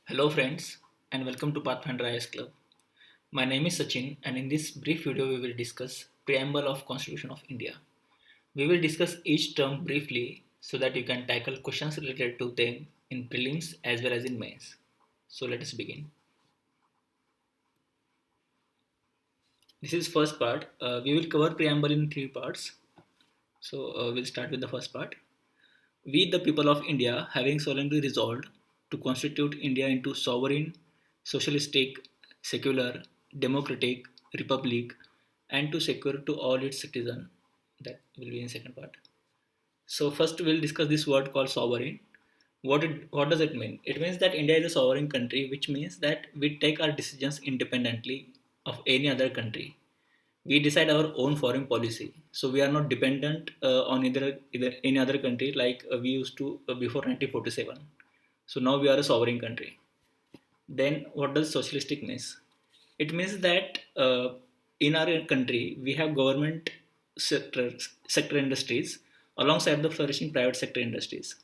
Hello friends and welcome to Pathfinder IS Club. My name is Sachin and in this brief video we will discuss Preamble of Constitution of India. We will discuss each term briefly so that you can tackle questions related to them in prelims as well as in mains. So let us begin. This is first part. We will cover Preamble in three parts. So we'll start with the first part. We, the people of India, having solemnly resolved to constitute India into sovereign, socialistic, secular, democratic republic, and to secure to all its citizens. That will be in second part. So first we'll discuss this word called sovereign. What does it mean? It means that India is a sovereign country, which means that we take our decisions independently of any other country. We decide our own foreign policy, so we are not dependent on either any other country like we used to before 1947. So now we are a sovereign country. Then what does socialistic means? It means that in our country we have government sector industries alongside the flourishing private sector industries.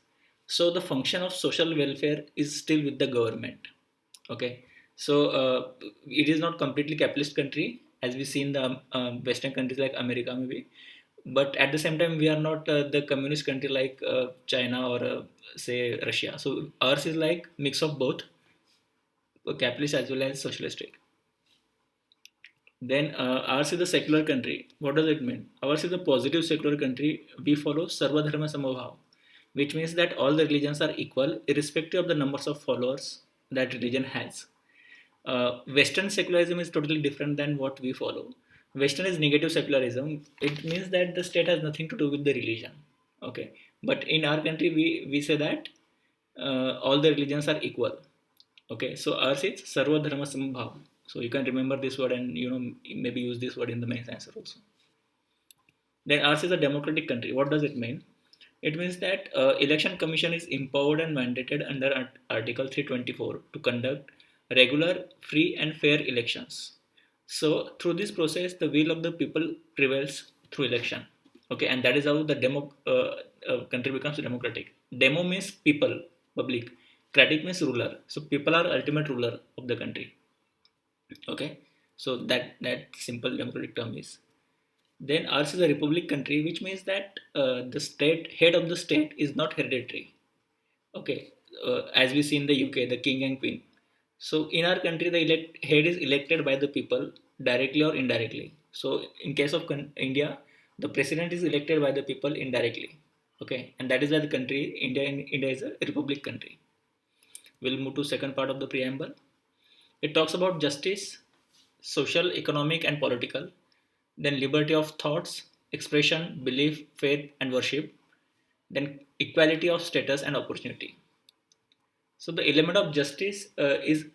So the function of social welfare is still with the government. Okay, so it is not completely capitalist country as we see in the Western countries like America maybe, but at the same time we are not the communist country like China or say Russia. So ours is like mix of both capitalist as well as socialistic. Then ours is a secular country. What does it mean? Ours is a positive secular country. We follow Sarva Dharma Samabhav, which means that all the religions are equal irrespective of the numbers of followers that religion has. Western secularism is totally different than what we follow. Western is negative secularism. It means that the state has nothing to do with the religion. Okay, but in our country we say that all the religions are equal. Okay, so ours is Sarva Dharma Sambhav. So you can remember this word and maybe use this word in the main answer also. Then ours is a democratic country. What does it mean? It means that election commission is empowered and mandated under Article 324 to conduct regular, free and fair elections. So through this process, the will of the people prevails through election. Okay, and that is how the country becomes democratic. Demo means people, public. Cratic means ruler. So people are ultimate ruler of the country. Okay, so that simple democratic term is. Then ours is a republic country, which means that the state head of the state is not hereditary. Okay, as we see in the UK, the king and queen. So in our country, the head is elected by the people directly or indirectly. So in case of India, the president is elected by the people indirectly. Okay, and that is why the country India is a republic country. We'll move to second part of the preamble. It talks about justice, social, economic, and political, then liberty of thoughts, expression, belief, faith, and worship, then equality of status and opportunity. So the element of justice is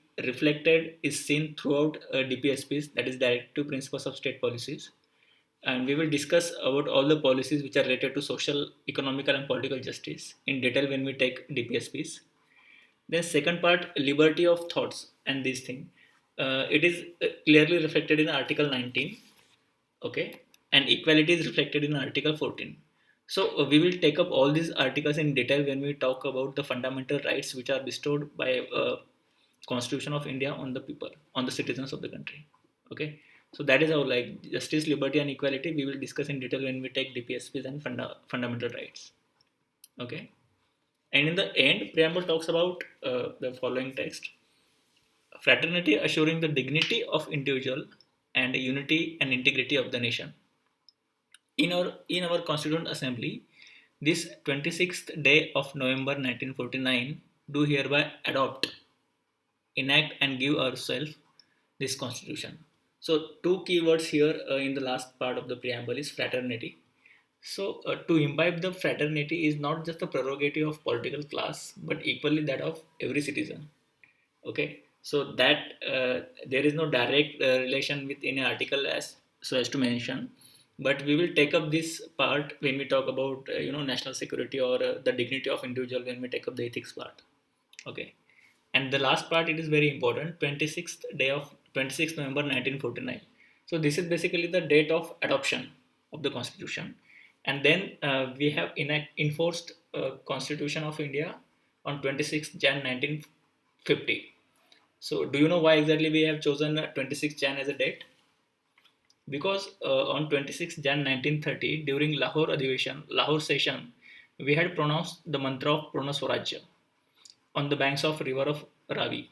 seen throughout DPSPs, that is Directive Principles of State Policies, and we will discuss about all the policies which are related to social, economical, and political justice in detail when we take DPSPs. Then second part, liberty of thoughts and this thing. It is clearly reflected in Article 19, okay, and equality is reflected in Article 14. So we will take up all these articles in detail when we talk about the fundamental rights which are bestowed by Constitution of India on the people, on the citizens of the country. Okay, so that is how like justice, liberty, and equality we will discuss in detail when we take DPSPs and fundamental rights. Okay, and in the end, preamble talks about the following text: fraternity assuring the dignity of individual and unity and integrity of the nation. In our Constituent Assembly, this 26th day of November 1949, do hereby adopt, enact, and give ourselves this Constitution. So, two keywords here in the last part of the preamble is fraternity. So, to imbibe the fraternity is not just the prerogative of political class, but equally that of every citizen. Okay, so that there is no direct relation with any article as so as to mention, but we will take up this part when we talk about national security or the dignity of individual when we take up the ethics part. Okay, and the last part, it is very important, 26th November 1949. So this is basically the date of adoption of the constitution, and then we have enforced constitution of India on 26th Jan 1950. So do you know why exactly we have chosen 26 Jan as a date? Because on 26 Jan 1930, during Lahore session, we had pronounced the mantra of Purna Swarajya on the banks of river of Ravi.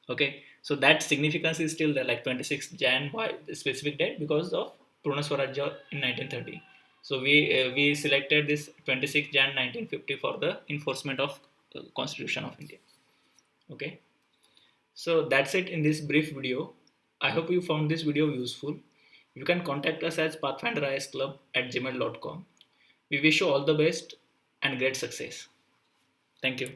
Okay, so that significance is still there, like 26 Jan. Why the specific date? Because of Purna Swarajya in 1930. So we selected this 26 Jan 1950 for the enforcement of Constitution of India. Okay, so that's it in this brief video. I hope you found this video useful. You can contact us as pathfinderisclub@gmail.com. We wish you all the best and great success. Thank you.